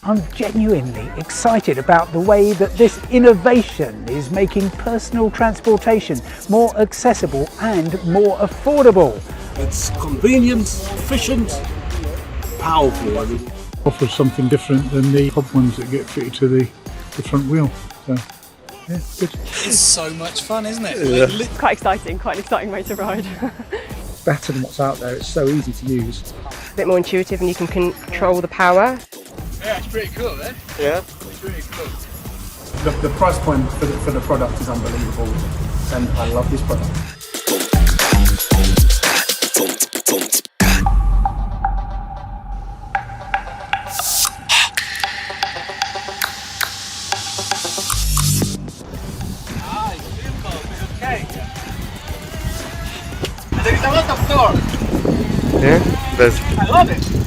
I'm genuinely excited about the way that this innovation is making personal transportation more accessible and more affordable. It's convenient, efficient, powerful. I mean. Offers something different than the hub ones that get fitted to the front wheel. So, yeah, good. It's so much fun, isn't it? Yeah. Quite exciting, quite an exciting way to ride. Better than what's out there, it's so easy to use. A bit more intuitive and you can control the power. Yeah, it's pretty cool, eh? Yeah. It's really cool. The price point for the product is unbelievable, and I love this product. Okay. Yeah, I love it.